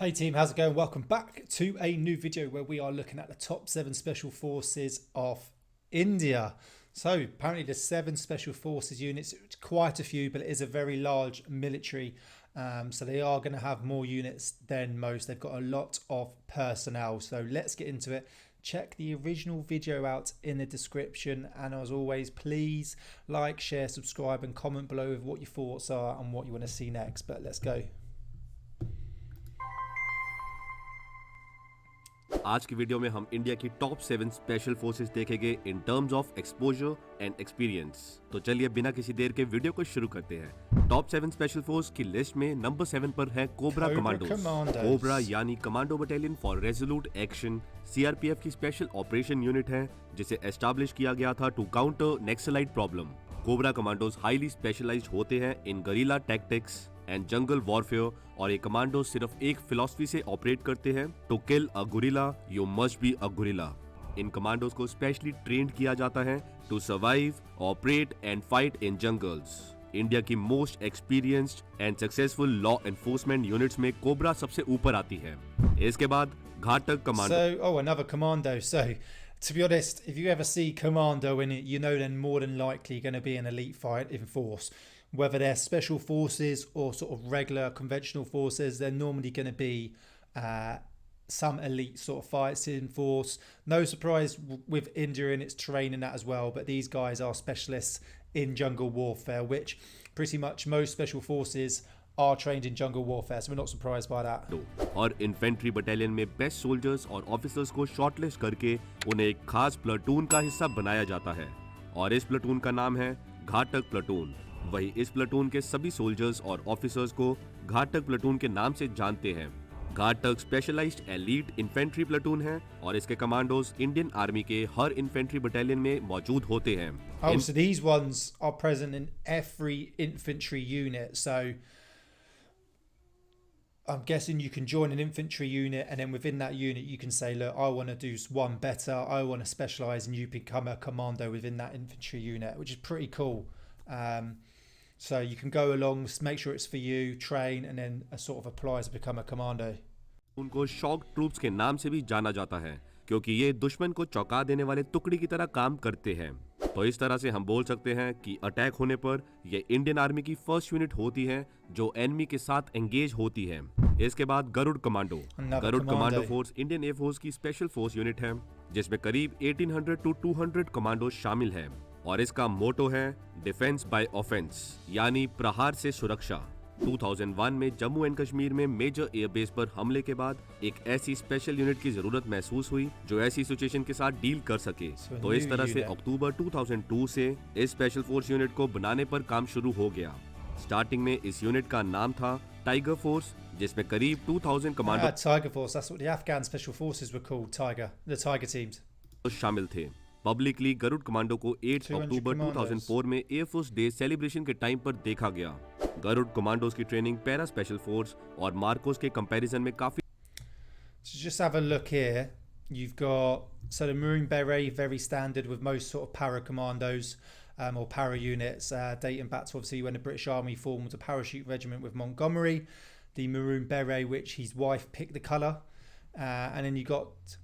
Hey team, how's it going? Welcome back to a new video where we are looking at the top 7 special forces of India. So apparently there's 7 special forces units, it's quite a few, but it is a very large military. So they are going to have more units than most. They've got a lot of personnel. So let's get into it. Check the original video out in the description, and as always, please like, share, subscribe and comment below with what your thoughts are and what you want to see next. But let's go. आज की video में हम India की top 7 special forces देखेंगे in terms of exposure and experience. तो चलिए बिना किसी देर के वीडियो को शुरू करते हैं। टॉप 7 स्पेशल फोर्स की लिस्ट में नंबर 7 पर है कोबरा कमांडोस। कोबरा यानी commando battalion for resolute action CRPF की स्पेशल ऑपरेशन यूनिट है, जिसे एस्टैब्लिश किया गया था to counter naxalite problem. Cobra commandos highly specialised होते हैं in guerrilla tactics and jungle warfare, और ये कमांडो सिर्फ एक फिलॉसफी से ऑपरेट करते हैं, to kill a guerrilla you must be a guerrilla. इन कमांडोज को स्पेशली ट्रेंड किया जाता है to survive, operate and fight in jungles. India की most experienced and successful law enforcement units में कोबरा सबसे ऊपर आती है। इसके बाद Ghatak commando. Another commando. So to be honest, if you ever see commando in it, you know they're more than likely going to be an elite fighting force. Whether they're special forces or sort of regular conventional forces, they're normally going to be some elite sort of fighting force. No surprise with India in its training that as well, but these guys are specialists in jungle warfare, which pretty much most special forces are trained in jungle warfare, so we're not surprised by that. और infantry battalion में best soldiers और officers को shortlist करके उन्हें एक खास platoon का हिस्सा बनाया जाता है, और इस प्लाटून का नाम है घातक प्लाटून। वही इस प्लाटून के सभी सोल्जर्स और ऑफिसर्स को घातक प्लाटून के नाम से जानते हैं। घातक स्पेशलाइज्ड एलीट इन्फेंट्री प्लाटून है, और इसके कमांडोज इंडियन आर्मी के हर इन्फेंट्री बटालियन में मौजूद होते हैं। So these ones are present in every infantry unit. So I'm guessing you can join an infantry unit, and then within that unit you can say, look, I want to do one better, I want to specialize, and you become a commando within that infantry unit, which is pretty cool. So you can go along, make sure it's for you, train, and then sort of apply to become a commando. उनको shock troops के नाम से भी जाना जाता है, क्योंकि ये दुश्मन को चौंका देने वाले टुकड़ी की तरह काम करते हैं। तो इस तरह से हम बोल सकते हैं कि अटैक होने पर ये इंडियन आर्मी की फर्स्ट यूनिट होती है जो एनिमी के साथ एंगेज होती है। इसके बाद Garud commando. Garud commando force Indian air force की स्पेशल फोर्स यूनिट है, जिसमें करीब 1800 टू 200 कमांडो शामिल हैं, और इसका मोटो है डिफेंस बाय ऑफेंस, यानी प्रहार से सुरक्षा। 2001 में जम्मू एंड कश्मीर में मेजर एयरबेस पर हमले के बाद एक ऐसी स्पेशल यूनिट की जरूरत महसूस हुई जो ऐसी सिचुएशन के साथ डील कर सके। तो इस तरह से अक्टूबर 2002 से इस स्पेशल फोर्स यूनिट को बनाने पर काम शुरू हो गया। स्टार्टिंग में इस यूनिट का नाम था टाइगर फोर्स, जिसमें करीब 2000 commando Tiger Force, that's what the Afghan special forces were called, the Tiger teams शामिल थे। पब्लिकली गरुड़ कमांडो को 8 अक्टूबर 2004 में एयरफोर्स डे सेलिब्रेशन के टाइम पर देखा गया। गरुड़ कमांडोज की ट्रेनिंग पैरा स्पेशल फोर्स और मार्कोस के कंपैरिजन में काफी। So just have a look here. You've got the Maroon Beret, very standard with most sort of para commandos or para units, dating back to obviously when the British Army formed a parachute regiment with Montgomery. The Maroon Beret, which his wife picked the colour, and then you got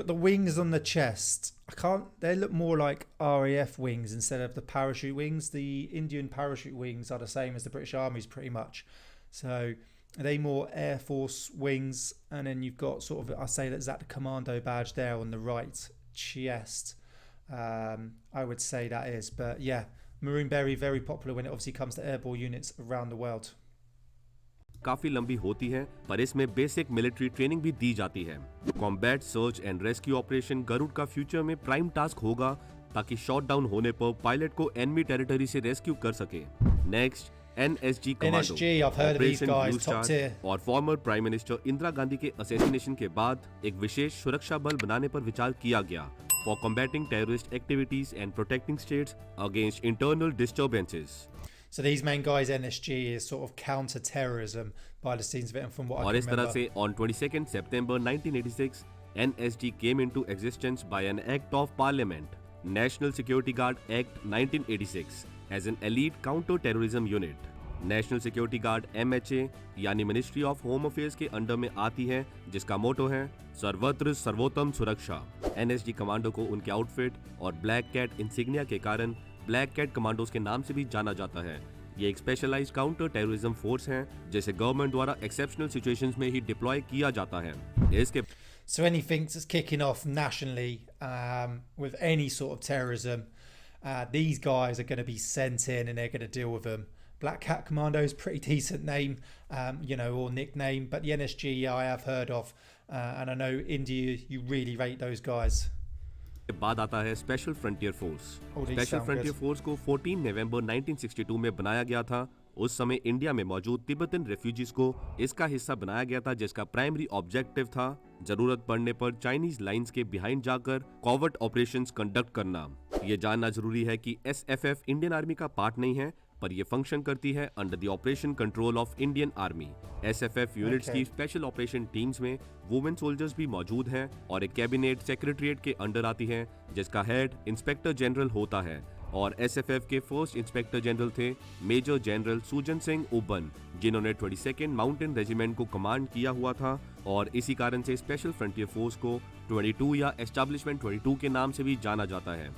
the wings on the chest. They look more like RAF wings instead of the parachute wings. The Indian parachute wings are the same as the British Army's pretty much. So they more Air Force wings, and then you've got sort of, I say that's that the commando badge there on the right chest. I would say that is, but yeah, Maroon Beret very popular when it obviously comes to airborne units around the world. काफी लंबी होती है, पर इसमें basic military training भी दी जाती है। Combat search and rescue operation Garud का फ्यूचर में प्राइम टास्क होगा, ताकि शॉट डाउन होने पर पायलट को एनिमी टेरिटरी से रेस्क्यू कर सके। Next NSG commando, operation Blue Star, और former prime minister Indira Gandhi के असैसिनेशन के बाद एक विशेष सुरक्षा बल बनाने पर विचार किया गया for combating terrorist activities and protecting states against internal disturbances. So these main guys, NSG, is sort of counter-terrorism by the scenes of it, and from what I can remember. और इस तरह से on 22nd September 1986, NSG came into existence by an act of parliament, National Security Guard Act 1986, as an elite counter-terrorism unit. National security guard MHA यानी ministry of home affairs के under में आती है, जिसका मोटो है सर्वत्र सर्वोत्तम सुरक्षा। NSG कमांडो को उनके आउटफिट और ब्लैक कैट इंसिग्निया के कारण ब्लैक कैट कमांडोज के नाम से भी जाना जाता है। ये एक स्पेशलाइज्ड काउंटर टेररिज्म फोर्स है, जिसे गवर्नमेंट द्वारा एक्सेप्शनल सिचुएशंस में ही डिप्लॉय किया जाता है। इसके So anything that's kicking off nationally with any sort of terrorism, these guys are going to be sent in and they're going to deal with them. Black Cat Commandos, pretty decent name, or nickname, but the NSG I have heard of, and I know India, you really rate those guys. बाद आता है special frontier force. Oh, these special sound frontier good. Force को 14 नवंबर 1962 में बनाया गया था। उस समय इंडिया में मौजूद तिब्बतन रेफ्यूजीज को इसका हिस्सा बनाया गया था, जिसका प्राइमरी ऑब्जेक्टिव था जरूरत पड़ने पर चाइनीज लाइंस के बिहाइंड जाकर कॉवर्ट ऑपरेशंस कंडक्ट करना। ये जानना जरूरी है कि SFF इंडियन आर्मी का पार्ट नहीं है, पर यह फंक्शन करती है under the operation control of Indian army. SFF units की स्पेशल ऑपरेशन टीम्स में वुमेन सोल्जर्स भी मौजूद हैं और एक कैबिनेट सेक्रेटरीट के अंडर आती है, जिसका हेड इंस्पेक्टर जनरल होता है। और SFF के फर्स्ट इंस्पेक्टर जनरल थे मेजर जनरल सुजन सिंह उबन, जिन्होंने 22nd माउंटेन रेजिमेंट को कमांड किया हुआ था, और इसी कारण से स्पेशल फ्रंटियर फोर्स को 22 या एस्टैब्लिशमेंट 22 के नाम से भी जाना जाता है।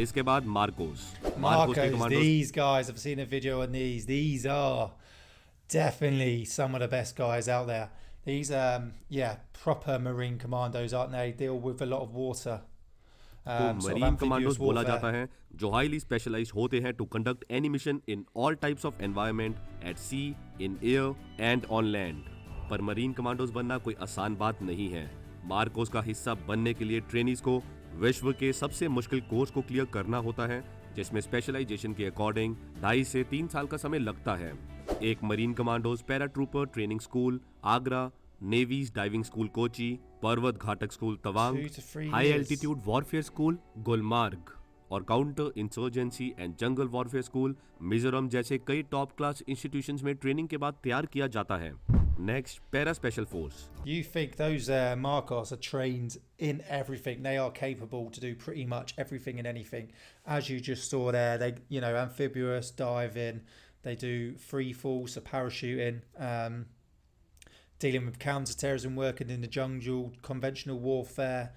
इसके बाद मार्कोस के commandos. These guys, I've seen a video on these. These are definitely some of the best guys out there. These, proper marine commandos, aren't they? Deal with a lot of water. Marine commandos बोला जाता है, जो highly specialised होते हैं to conduct any mission in all types of environment at sea, in air and on land. पर marine commandos बनना कोई आसान बात नहीं है। मार्कोस का हिस्सा बनने के लिए ट्रेनीज को विश्व के सबसे मुश्किल कोर्स को क्लियर करना होता है, जिसमें स्पेशलाइजेशन के अकॉर्डिंग 2.5 से 3 साल का समय लगता है। एक marine commandos paratrooper training school Agra, navy's diving school Kochi, Parvat Ghatak school Tawang, 2 to 3 high years. Altitude warfare school Gulmarg और counter insurgency and jungle warfare school Mizoram जैसे कई टॉप क्लास इंस्टीट्यूशंस में ट्रेनिंग के बाद तैयार किया जाता है। Next, para special force. You think those Marcos are trained in everything? They are capable to do pretty much everything and anything. As you just saw there, they, amphibious diving, they do free fall, so parachuting, dealing with counter-terrorism, working in the jungle, conventional warfare.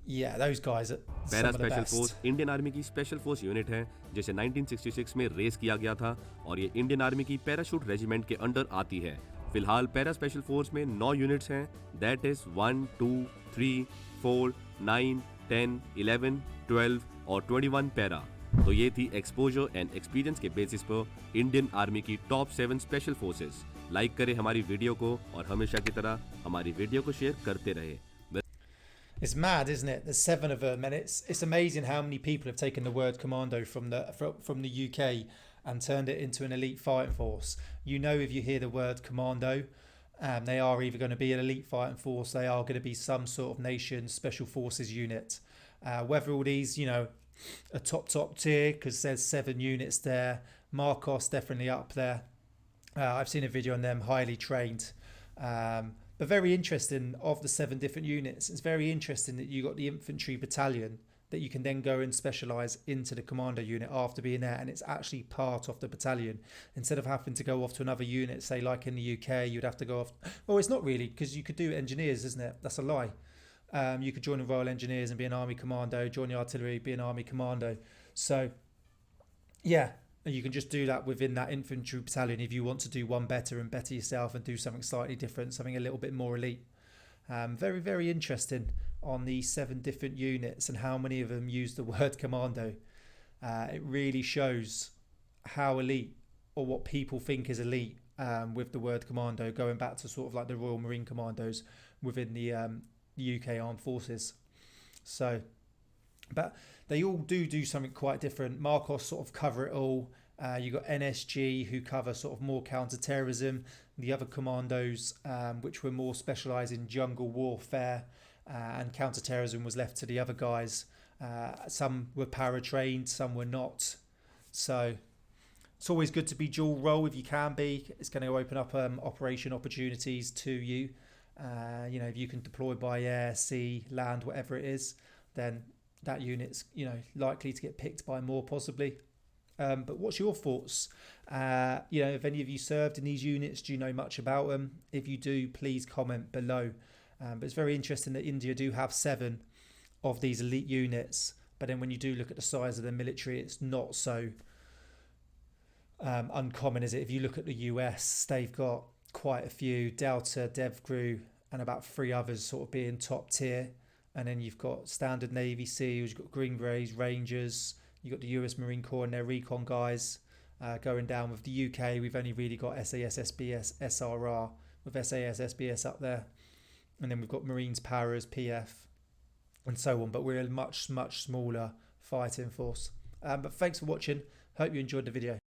Yeah, those guys are para some of the special best. Force Indian army की special force unit है, जिसे 1966 में race किया गया था, और ये Indian army की पैराशूट रेजिमेंट के अंडर आती है। फिलहाल पैरा स्पेशल फोर्स में 9 यूनिट्स हैं, दैट इज 1, 2, 3, 4, 9, 10, 11, 12 और 21 पैरा। तो ये थी एक्सपोजर एंड एक्सपीरियंस के बेसिस पर इंडियन आर्मी की टॉप 7 स्पेशल फोर्सेस। लाइक करें हमारी वीडियो को और हमेशा की तरह हमारी वीडियो को शेयर करते रहे। It's mad, isn't it? There's 7 of them, and it's amazing how many people have taken the word commando from the UK and turned it into an elite fighting force. If you hear the word commando, they are either going to be an elite fighting force, they are going to be some sort of nation special forces unit. Whether all these, are top tier, because there's 7 units there. Marcos definitely up there. I've seen a video on them, highly trained. But very interesting, of the 7 different units, it's very interesting that you got the infantry battalion that you can then go and specialise into the commando unit after being there, and it's actually part of the battalion. Instead of having to go off to another unit, say like in the UK, you'd have to go off. Well, it's not really, because you could do engineers, isn't it? That's a lie. You could join the Royal Engineers and be an army commando, join the artillery, be an army commando. So, yeah. You can just do that within that infantry battalion if you want to do one better and better yourself and do something slightly different, something a little bit more elite. Very, very interesting on these 7 different units and how many of them use the word commando. It really shows how elite, or what people think is elite, with the word commando, going back to sort of like the Royal Marine Commandos within the UK Armed Forces. So, but they all do something quite different. Marcos sort of cover it all. You got NSG, who cover sort of more counter-terrorism. The other commandos, which were more specialised in jungle warfare, and counter-terrorism was left to the other guys. Some were para-trained, some were not. So it's always good to be dual role if you can be. It's going to open up operation opportunities to you. If you can deploy by air, sea, land, whatever it is, then that unit's likely to get picked by more, possibly. But what's your thoughts? If any of you served in these units, do you know much about them? If you do, please comment below. But it's very interesting that India do have 7 of these elite units. But then when you do look at the size of the military, it's not so uncommon, is it? If you look at the US, they've got quite a few, Delta, DevGru, and about 3 others sort of being top tier. And then you've got standard Navy SEALs, you've got Green Berets, Rangers, you've got the US Marine Corps and their recon guys. Going down with the UK, we've only really got SAS, SBS, SRR, with SAS, SBS up there. And then we've got Marines, Paras, PF, and so on. But we're a much, much smaller fighting force. But thanks for watching. Hope you enjoyed the video.